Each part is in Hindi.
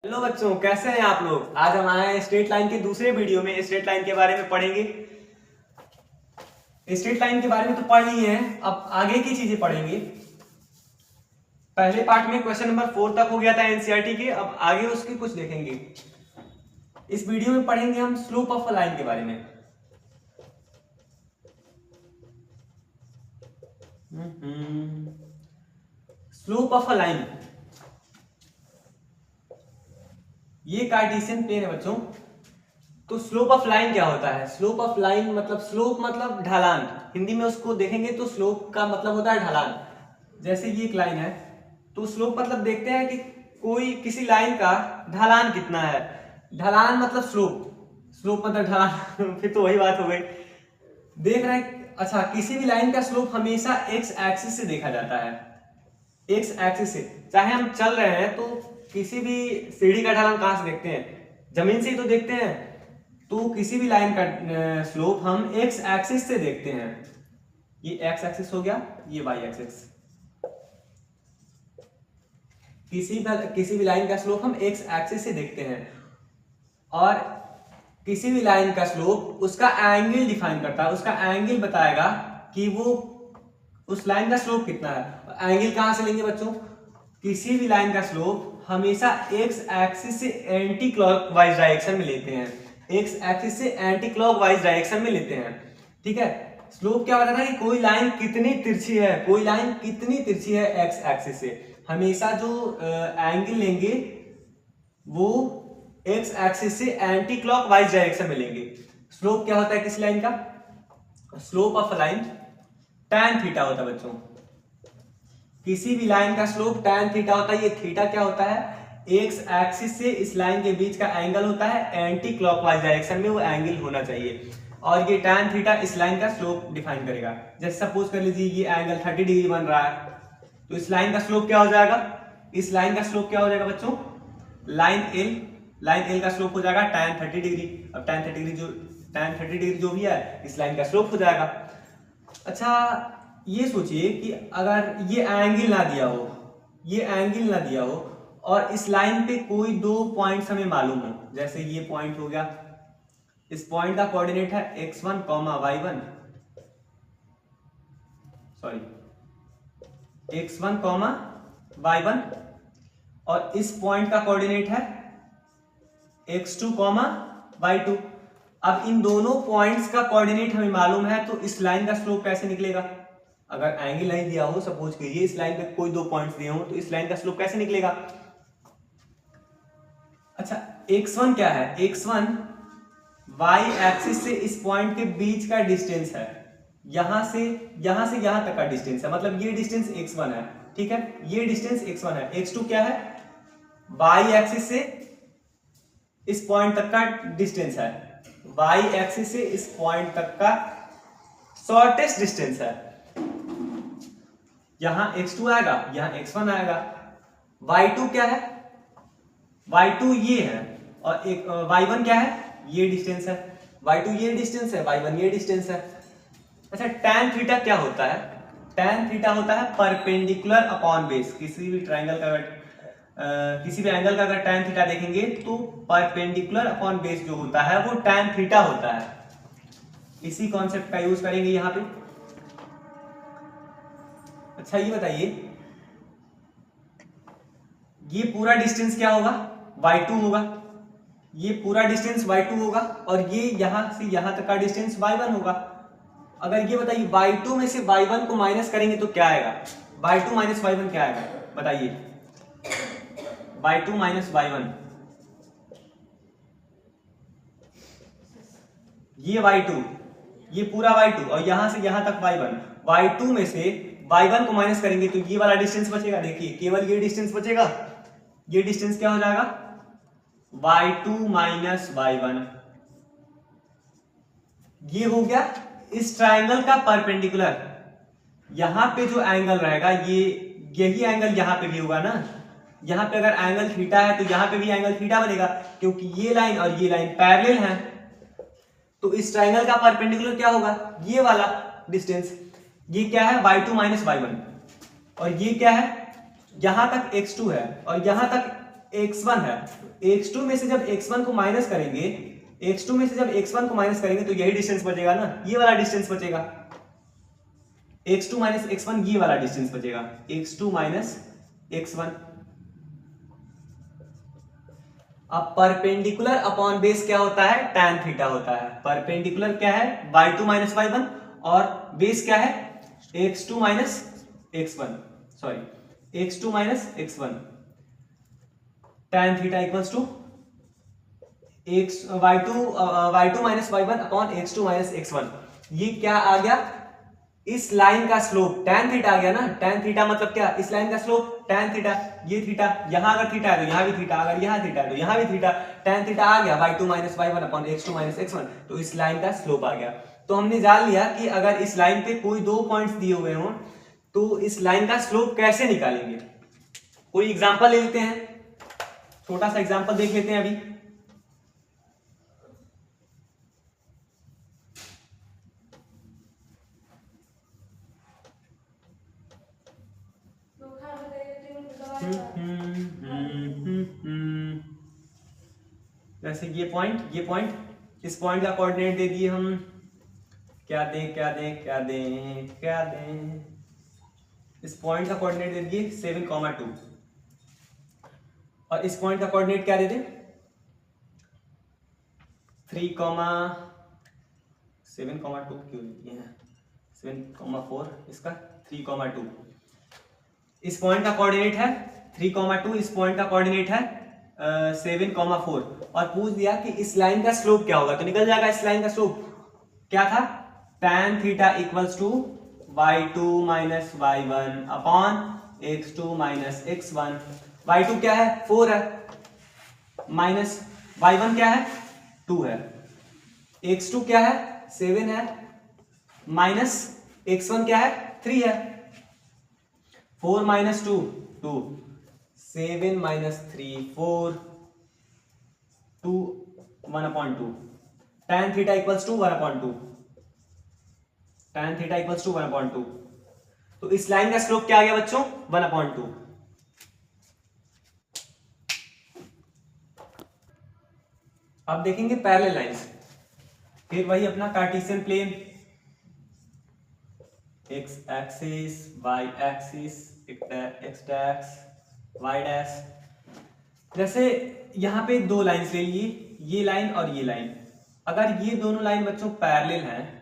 हेलो बच्चों, कैसे हैं आप लोग। आज हम आए हैं स्ट्रेट लाइन के दूसरे वीडियो में। स्ट्रेट लाइन के बारे में पढ़ेंगे। स्ट्रेट लाइन के बारे में तो पढ़ लिए हैं, अब आगे की चीजें पढ़ेंगे। पहले पार्ट में क्वेश्चन नंबर 4 तक हो गया था एनसीईआरटी के, अब आगे उसके कुछ देखेंगे। इस वीडियो में पढ़ेंगे हम स्लोप ऑफ अ लाइन के बारे में। स्लोप ऑफ अ लाइन, ये कार्टेशियन प्लेन है बच्चों। तो स्लोप ऑफ लाइन क्या होता है? स्लोप ऑफ लाइन मतलब, स्लोप मतलब ढलान। हिंदी में उसको देखेंगे तो स्लोप का मतलब होता है ढलान। जैसे ये एक लाइन है तो स्लोप मतलब देखते हैं कि कोई किसी लाइन का ढलान कितना है। ढलान मतलब स्लोप, स्लोप मतलब ढलान फिर तो वही बात हो गई। देख रहे हैं, अच्छा, किसी भी लाइन का स्लोप हमेशा एक्स एक्सिस से देखा जाता है। एक्स एक्सिस से, चाहे हम चल रहे हैं तो किसी भी सीढ़ी का ढलान कहां से देखते हैं? जमीन से ही तो देखते हैं। तो किसी भी लाइन का स्लोप हम एक्स एक्सिस से देखते हैं। ये एक्स एक्सिस हो गया, ये वाई एक्सिस। किसी भी लाइन का स्लोप हम एक्स एक्सिस से देखते हैं, और किसी भी लाइन का स्लोप उसका एंगल डिफाइन करता है। उसका एंगल बताएगा कि वो उस लाइन का स्लोप कितना है। एंगल कहां से लेंगे बच्चों? किसी भी लाइन का स्लोप हमेशा एक्स एक्सिस से एंटी क्लॉकवाइज डायरेक्शन में लेते हैं। एक्स एक्सिस से एंटी क्लॉकवाइज डायरेक्शन में लेते हैं, ठीक है। स्लोप क्या बताता है कि कोई लाइन कितनी तिरछी है, कोई लाइन कितनी तिरछी है एक्स एक्सिस से। हमेशा जो एंगल लेंगे वो एक्स एक्सिस से एंटी क्लॉकवाइज डायरेक्शन में लेंगे। स्लोप क्या होता है किस लाइन का? Slope of line tan theta होता है बच्चों। किसी भी लाइन का स्लोप tan थीटा होता है। ये थीटा क्या होता है? एक्स एक्सिस से इस लाइन के बीच का एंगल होता है, एंटी क्लॉकवाइज डायरेक्शन में वो एंगल होना चाहिए। और ये tan थीटा इस लाइन का स्लोप डिफाइन करेगा। जैसे सपोज कर लीजिए ये एंगल 30 डिग्री बन रहा है, तो इस लाइन का स्लोप क्या हो जाएगा? इस लाइन का स्लोप क्या हो जाएगा बच्चों? लाइन एल का स्लोप हो जाएगा tan 30 डिग्री। अब tan 30 डिग्री जो भी है इस लाइन का स्लोप हो जाएगा। अच्छा, ये सोचिए कि अगर ये एंगल ना दिया हो, ये एंगल ना दिया हो, और इस लाइन पे कोई दो पॉइंट्स हमें मालूम हो। जैसे ये पॉइंट हो गया, इस पॉइंट का कोऑर्डिनेट है x1, y1, sorry x1, y1, और इस पॉइंट का कोऑर्डिनेट है x2, y2। अब इन दोनों पॉइंट्स का कोऑर्डिनेट हमें मालूम है, तो इस लाइन का स्लोप कैसे निकलेगा? अगर एंगल नहीं दिया हो, सपोज कीजिए इस लाइन पे कोई दो पॉइंट्स दिए हो, तो इस लाइन का स्लोप कैसे निकलेगा? अच्छा, x1 क्या है? x1 y एक्सिस से इस पॉइंट के बीच का डिस्टेंस है। यहां से यहां तक का डिस्टेंस है, मतलब ये डिस्टेंस x1 है, ठीक है। ये डिस्टेंस x1 है। x2 क्या है? y एक्सिस से इस पॉइंट तक का डिस्टेंस है। y एक्सिस से इस पॉइंट तक का शॉर्टेस्ट डिस्टेंस है। यहां x2 आएगा, यहां x1 आएगा। y2 क्या है? y2 ये है, और एक y1 क्या है? ये डिस्टेंस है। y2 ये डिस्टेंस है, y1 ये डिस्टेंस है। अच्छा, tan थीटा क्या होता है? tan थीटा होता है परपेंडिकुलर अपॉन बेस। किसी भी ट्रायंगल का किसी भी एंगल का अगर tan थीटा देखेंगे तो परपेंडिकुलर अपॉन बेस जो होता है वो tan थीटा होता है। इसी कॉन्सेप्ट का यूज करेंगे यहां पे। अच्छा, ये बताइए, ये पूरा डिस्टेंस क्या होगा? y2 होगा। ये पूरा डिस्टेंस y2 होगा, और ये यहां से यहां तक का डिस्टेंस y1 होगा। अगर ये बताइए y2 में से y1 को माइनस करेंगे तो क्या आएगा? y2 माइनस y1 क्या आएगा बताइए? y2 माइनस y1, ये y2, ये पूरा y2, और यहां से यहां तक y1। y2 में से y1 को माइनस करेंगे तो ये वाला डिस्टेंस बचेगा। देखिए, केवल ये डिस्टेंस बचेगा। ये डिस्टेंस क्या हो जाएगा? y2 minus y1। ये हो गया इस ट्रायंगल का परपेंडिकुलर। यहां पे जो एंगल रहेगा, ये यही एंगल यहां पे भी होगा ना। यहां पे अगर एंगल थीटा है तो यहां पे भी एंगल थीटा बनेगा, क्योंकि ये लाइन और ये लाइन पैरेलल है। तो इस ट्रायंगल का परपेंडिकुलर क्या होगा? ये वाला डिस्टेंस। ये क्या है? y2 minus y1। और ये क्या है? यहां तक x2 है, और यहां तक x1 है, x2 में से जब x1 को माइनस करेंगे, x2 में से जब x1 को माइनस करेंगे तो यही डिस्टेंस बचेगा ना, ये वाला डिस्टेंस बचेगा, x2 माइनस x1 ये वाला डिस्टेंस बचेगा, x2 माइनस x1। अब परपेंडिकुलर अपॉन बेस क्या होता है, tan थीटा होता है। परपेंडिकुलर क्या है, y2 माइनस y1 और बेस क्या है x2 minus x1, sorry x2 minus x1। tan theta equals to y2 minus y1 upon x2 minus x1। ये क्या आ गया, इस लाइन का स्लोप tan थीटा आ गया ना, tan थीटा मतलब क्या, इस लाइन का स्लोप tan थीटा, ये थीटा, यहां अगर थीटा है तो यहां भी थीटा, अगर यहां थीटा है तो यहां भी थीटा, tan थीटा आ गया y2 minus y1 upon x2 minus x1, तो इस लाइन का स्लोप आ गया। तो हमने जान लिया कि अगर इस लाइन पे कोई दो पॉइंट्स दिए हुए हों तो इस लाइन का स्लोप कैसे निकालेंगे। कोई एग्जांपल ले लेते हैं, छोटा सा एग्जांपल देख लेते हैं अभी। जैसे ये पॉइंट, इस पॉइंट का कोऑर्डिनेट दे दिए हम, क्या दें, इस पॉइंट का कोऑर्डिनेट दे दिए 7,2 और इस पॉइंट का कोऑर्डिनेट क्या दे दें 7,2 क्यों दिए हैं 7,4, इसका 3,2। इस पॉइंट का कोऑर्डिनेट है 3,2, इस पॉइंट का कोऑर्डिनेट है 7,4 और पूछ दिया कि इस लाइन का स्लोप क्या होगा, तो निकल जाएगा इस लाइन का स्लोप क्या था, tan theta equals to y2 minus y1 upon x2 minus x1। y2 क्या है 4 है, माइनस y1 क्या है 2 है, x2 क्या है 7 है, माइनस x1 क्या है 3 है। 4 minus 2 2, 7 minus 3 4, 2 1/2, tan theta equals to 1/2, tan theta equals to 1/2। तो इस लाइन का स्लोप क्या आ गया बच्चों 1/2। अब देखेंगे पैरेलल लाइंस, फिर वही अपना Cartesian plane, x axis, y axis, x dash, y dash. जैसे यहां पे दो लाइंस ले लिए, ये लाइन और ये लाइन, अगर ये दोनों लाइन बच्चों पैरेलल हैं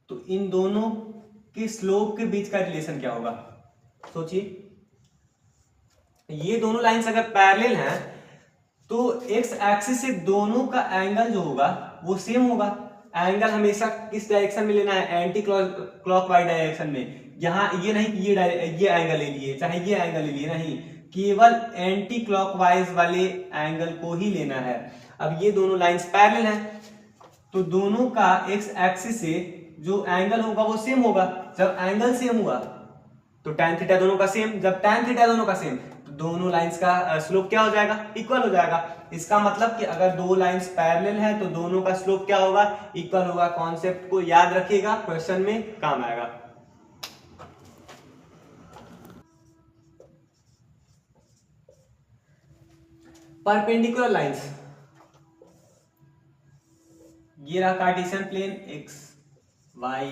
तो इन दोनों के स्लोप के बीच का रिलेशन क्या होगा, सोचिए। ये दोनों लाइंस अगर पैरेलल हैं तो x एक्सिस से दोनों का एंगल जो होगा वो सेम होगा। एंगल हमेशा किस डायरेक्शन में लेना है, एंटी क्लॉकवाइज डायरेक्शन में। यहां ये नहीं कि ये एंगल ले लिए चाहे ये एंगल ले लिए, नहीं, केवल एंटी क्लॉकवाइज वाले एंगल को ही लेना है। अब ये दोनों लाइंस पैरेलल हैं तो दोनों का x एक्सिस से जो एंगल होगा वो सेम होगा। जब एंगल सेम हुआ तो tan थीटा दोनों का सेम, जब tan थीटा दोनों का सेम तो दोनों लाइंस का स्लोप क्या हो जाएगा, इक्वल हो जाएगा। इसका मतलब कि अगर दो लाइंस पैरेलल हैं तो दोनों का स्लोप क्या होगा, इक्वल होगा। कॉन्सेप्ट को याद रखिएगा, क्वेश्चन में काम आएगा। परपेंडिकुलर लाइंस, ये रहा Cartesian plane x y,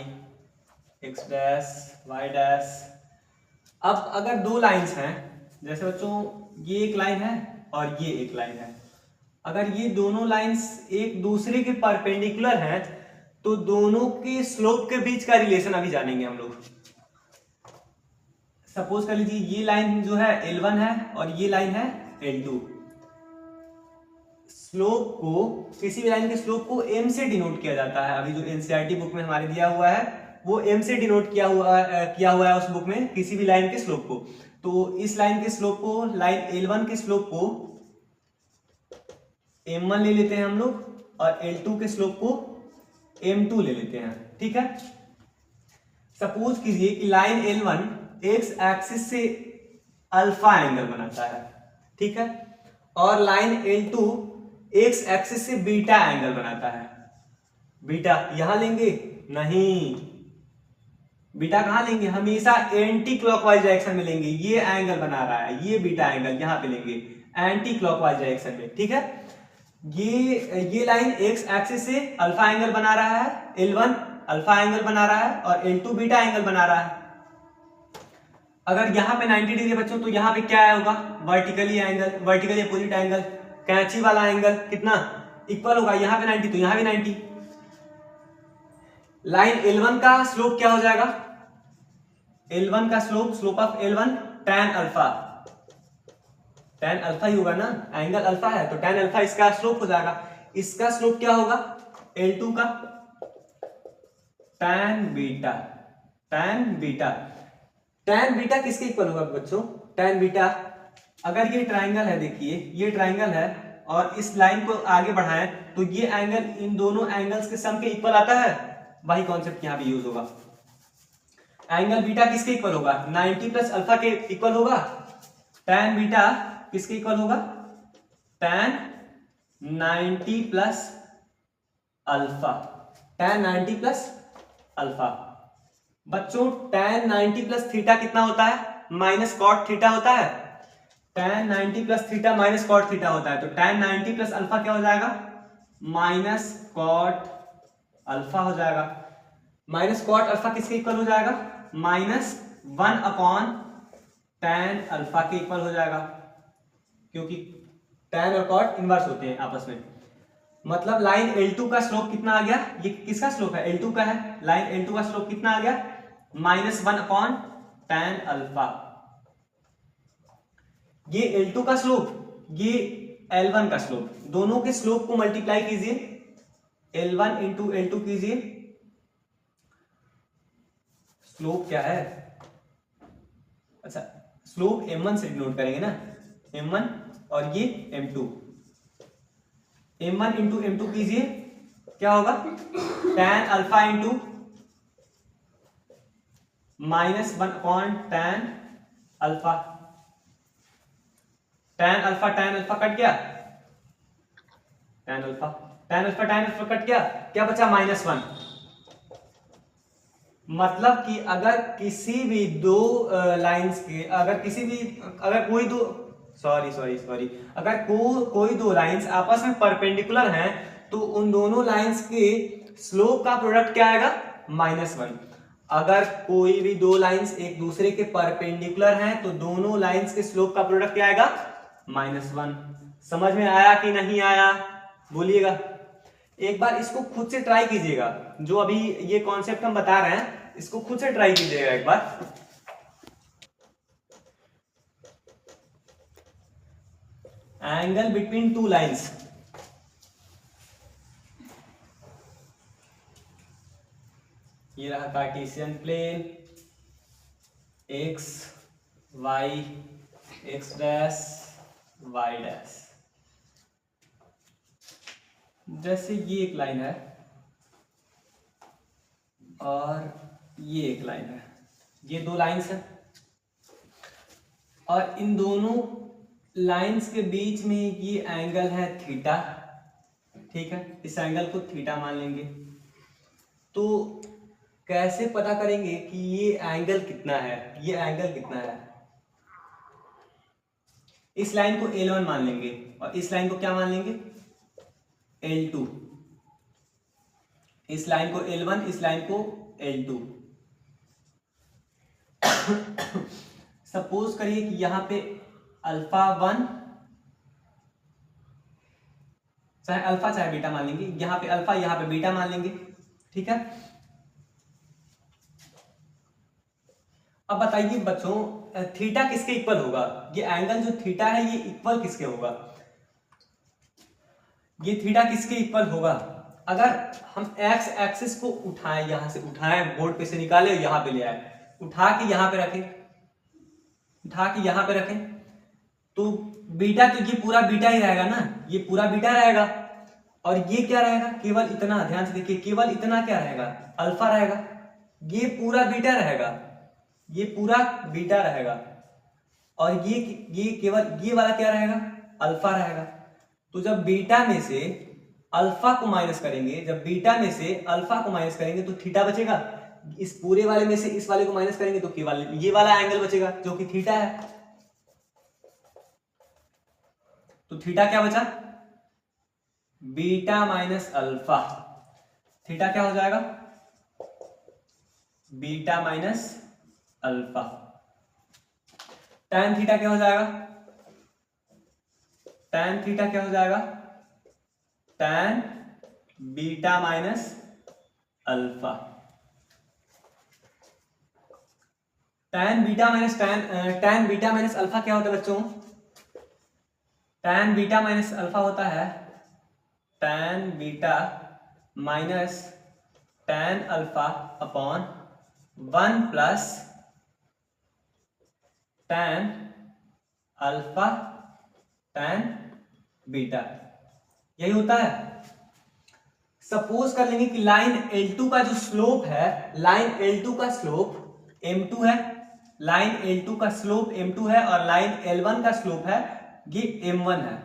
x dash y dash. अब अगर दो लाइंस हैं, जैसे बच्चों ये एक लाइन है और ये एक लाइन है, अगर ये दोनों लाइंस एक दूसरे के परपेंडिकुलर हैं तो दोनों के स्लोप के बीच का रिलेशन अभी जानेंगे हम लोग। सपोज कर लीजिए ये लाइन जो है L1 है और ये लाइन है L2। स्लोप को, किसी भी लाइन के स्लोप को m से डिनोट किया जाता है। अभी जो एनसीईआरटी बुक में हमारे दिया हुआ है वो m से डिनोट किया हुआ है उस बुक में, किसी भी लाइन के स्लोप को। तो इस लाइन के स्लोप को, लाइन L1 के स्लोप को m1 ले लेते हैं हम लोग और L2 के स्लोप को m2 ले लेते हैं, ठीक है। सपोज कीजिए कि लाइन L1 x एक्सिस से अल्फा एंगल बनाता है, ठीक है, और लाइन L2 x एक्सिस से बीटा एंगल बनाता है। बीटा यहां लेंगे नहीं, बीटा कहां लेंगे, हमेशा एंटी क्लॉकवाइज डायरेक्शन में लेंगे। ये एंगल बना रहा है, ये बीटा एंगल यहां पे लेंगे। एंटी क्लॉकवाइज डायरेक्शन में, ठीक है। ये लाइन एक्स एक्सिस से अल्फा एंगल बना रहा है, L1 अल्फा एंगल बना रहा है और L2 बीटा एंगल बना रहा है। अगर यहाँ पे 90 डिग्री बच्चों तो यहाँ पे क्या होगा, vertically angle, vertically opposite angle, कैंची वाला एंगल कितना इक्वल होगा, यहाँ पे 90 तो यहाँ भी 90। लाइन L1 का स्लोप क्या हो जाएगा, L1 का slope of L1 tan alpha, tan alpha ही होगा ना, एंगल अल्फा है तो tan अल्फा इसका स्लोप हो जाएगा। इसका स्लोप क्या होगा L2 का tan beta, tan beta, tan beta किसके इक्वल होगा बच्चों, tan बीटा, अगर ये ट्राइंगल है, देखिए ये ट्राइंगल है और इस लाइन को आगे बढ़ाएं तो ये एंगल इन दोनों एंगल्स के सम के इक्वल आता है, वही कॉन्सेप्ट यहां भी यूज होगा। एंगल बीटा किसके इक्वल होगा, 90 प्लस अल्फा के इक्वल होगा। tan बीटा किसके इक्वल होगा, tan 90 plus alpha, tan 90 plus alpha. बच्चों tan 90 प्लस थीटा कितना होता है, माइनस कॉट थीटा होता है, tan 90 plus theta minus cot theta होता है, तो tan 90 प्लस अल्फा क्या हो जाएगा, माइनस कॉट अल्फा हो जाएगा। माइनस कॉट अल्फा किसके इक्वल हो जाएगा, माइनस 1 अपॉन tan अल्फा के इक्वल हो जाएगा, क्योंकि tan और कॉट इनवर्स होते हैं आपस में। मतलब लाइन L2 का स्लोप कितना आ गया, ये किसका स्लोप है, L2 का है, लाइन L2 का स्लोप कितना आ गया, -1 अपॉन tan अल्फा। ये L2 का स्लोप, ये L1 का स्लोप, दोनों के स्लोप को मल्टीप्लाई कीजिए, L1 इंटू L2 कीजिए, स्लोप क्या है, अच्छा स्लोप M1 से नोट करेंगे ना, M1 और ये M2, M1 इंटू M2 कीजिए, क्या होगा tan alpha into -1 upon tan alpha, tan alpha cut गया, tan अल्फा कट गया, क्या बचा -1। मतलब कि अगर किसी भी दो लाइंस के, अगर कोई दो कोई दो लाइंस आपस में परपेंडिकुलर हैं तो उन दोनों लाइंस के स्लोप का प्रोडक्ट क्या आएगा, -1। अगर कोई भी दो लाइंस एक दूसरे के परपेंडिकुलर हैं तो दोनों लाइंस के स्लोप का प्रोडक्ट क्या आएगा, -1। समझ में आया कि नहीं आया, बोलिएगा। एक बार इसको खुद से ट्राई कीजिएगा, जो अभी ये कॉन्सेप्ट हम बता रहे हैं इसको खुद से ट्राई कीजिएगा एक बार। एंगल बिटवीन टू लाइंस, ये रहा Cartesian plane, x y x dash y dash, जैसे ये एक लाइन है और ये एक लाइन है, ये दो लाइंस हैं और इन दोनों लाइंस के बीच में ये एंगल है थीटा, ठीक है, इस एंगल को थीटा मान लेंगे। तो कैसे पता करेंगे कि ये एंगल कितना है, ये एंगल कितना है, इस लाइन को L1 मान लेंगे और इस लाइन को क्या मान लेंगे, L2, इस लाइन को L1, इस लाइन को L2। सपोज करिए कि यहां पे अल्फा 1 चाहे अल्फा चाहे बीटा मान लेंगे, यहां पे अल्फा यहां पे बीटा मान लेंगे, ठीक है। अब बताइए बच्चों थीटा किसके इक्वल होगा, ये एंगल जो थीटा है ये इक्वल किसके होगा, ये थीटा किसके इक्वल होगा। अगर हम एक्स एक्सिस को उठाएं, यहां से उठाएं, बोर्ड पे से निकाले और यहां पे ले आए, उठा के यहां पे रखें, उठा के यहां पे रखें तो बीटा, तो ये पूरा बीटा ही रहेगा ना, ये पूरा बीटा रहेगा और ये क्या रहेगा, केवल इतना, ध्यान से देखिए, केवल इतना क्या रहेगा, अल्फा रहेगा, ये पूरा बीटा रहेगा, ये पूरा बीटा रहेगा और ये केवल ये वाला क्या रहेगा, अल्फा रहेगा। तो जब बीटा में से अल्फा को माइनस करेंगे, जब बीटा में से अल्फा को माइनस करेंगे तो थीटा बचेगा, इस पूरे वाले में से इस वाले को माइनस करेंगे तो केवल ये वाला एंगल बचेगा जो कि थीटा है। तो थीटा क्या बचा, बीटा माइनस अल्फा। थीटा क्या हो जाएगा, beta minus alpha. tan theta क्या हो जाएगा, tan थीटा क्या हो जाएगा, tan beta minus alpha. tan beta minus tan beta minus alpha क्या होता है बच्चों, tan बीटा माइनस अल्फा होता है tan beta minus tan alpha upon 1 plus tan alpha tan beta, यही होता है। सपोज कर लेंगे कि लाइन L2 का जो स्लोप है, लाइन L2 का स्लोप m2 है, लाइन L2 का स्लोप m2 है और लाइन L1 का स्लोप है ये m1 है।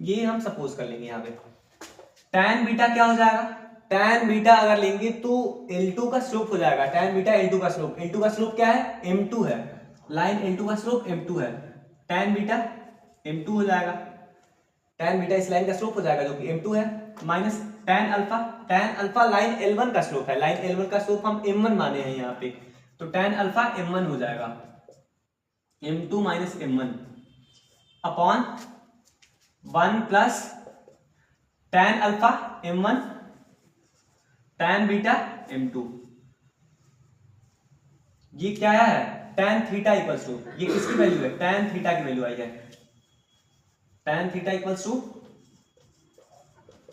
ये हम सपोज कर लेंगे। यहाँ पे tan बीटा क्या हो जाएगा, tan बीटा अगर लेंगे तो L2 का स्लोप हो जाएगा, tan बीटा L2 का स्लोप, L2 का स्लोप क्या है, m2 है, लाइन L2 का स्लोप m2 है, tan बीटा m2 हो जाएगा, tan बीटा इस लाइन का स्लोप हो जाएगा जो कि m2 है, minus tan alpha line L1 का स्लोप है, लाइन L1 का स्लोप हम m1 माने हैं यहाँ पे, तो tan अल्फा m1 हो जाएगा, m2 minus m1 upon 1 plus tan alpha m1 tan beta m2। ये क्या है, tan थीटा इक्वल्स टू, ये किसकी वैल्यू है, tan थीटा की वैल्यू आई है, tan theta equals to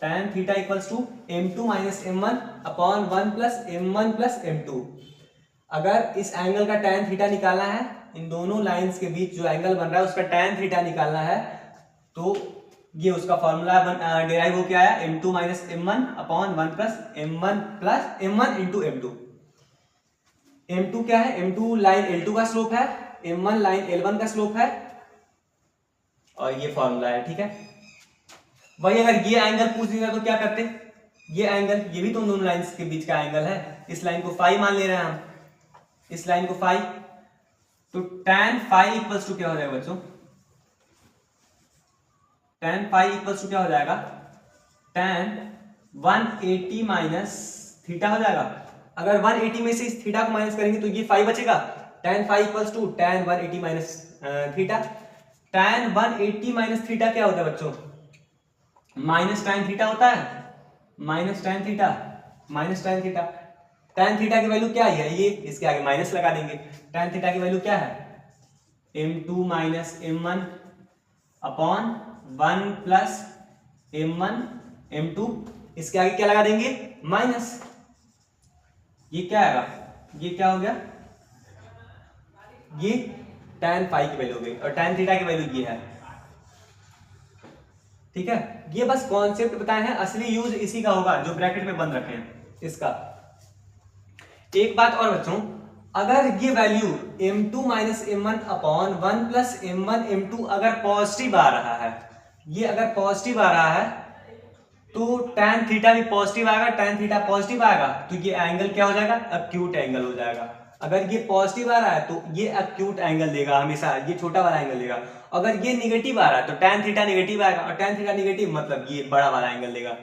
tan theta equals to m2 minus m1 upon 1 plus m1 plus m2। अगर इस एंगल का tan थीटा निकालना है, इन दोनों लाइंस के बीच जो एंगल बन रहा है उसका tan थीटा निकालना है, तो ये उसका फॉर्मूला डिराइव हो क्या आया, m2 minus m1 upon 1 plus m1 into m2। m2 क्या है, m2 लाइन L2 का स्लोप है, m1 लाइन L1 का स्लोप है और ये फॉर्मूला है। ठीक है, वही अगर ये एंगल पूछ दिया तो क्या करते, ये एंगल, ये भी तो दोनों लाइंस के बीच का एंगल है, इस लाइन को फाई मान ले रहे हैं हम, इस लाइन को फाई, तो tan फाई इक्वल्स टू क्या हो जाएगा बच्चों, tan फाई इक्वल्स टू क्या हो जाएगा, tan 180 माइनस थीटा हो जाएगा। अगर 180 में से इस थीटा को माइनस करेंगे तो ये फाई बचेगा, tan phi equals to tan 180 minus theta. tan 180 minus theta क्या होता है बच्चों, माइनस tan थीटा होता है, minus tan theta, minus tan theta. tan theta की वैल्यू क्या है, ये इसके आगे माइनस लगा देंगे, tan थीटा की वैल्यू क्या है, m2 minus m1 upon 1 plus m1 m2, इसके आगे क्या लगा देंगे, माइनस। ये क्या आएगा, ये क्या हो गया, ये tan फाई की वैल्यू हो गई और tan थीटा की वैल्यू ये है। ठीक है, ये बस कॉन्सेप्ट बताए हैं, असली यूज इसी का होगा जो ब्रैकेट में बंद रखे हैं इसका। एक बात और बच्चों, अगर ये value m2 minus m1 upon 1 plus m1 m2 अगर पॉजिटिव आ रहा है, ये अगर पॉजिटिव आ रहा है तो tan थीटा भी पॉजिटिव आएगा, tan थीटा पॉजिटिव आएगा तो ये एंगल क्या हो जाएगा, एक्यूट एंगल हो जाएगा। अगर ये पॉजिटिव आ रहा है तो ये एक्यूट एंगल देगा हमेशा, ये छोटा वाला एंगल देगा। अगर ये निगेटिव आ रहा है तो tan थीटा निगेटिव आएगा और tan थीटा निगेटिव मतलब ये बड़ा वाला एंगल देगा,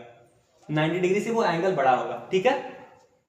90 डिग्री से वो एंगल बड़ा होगा। ठीक है।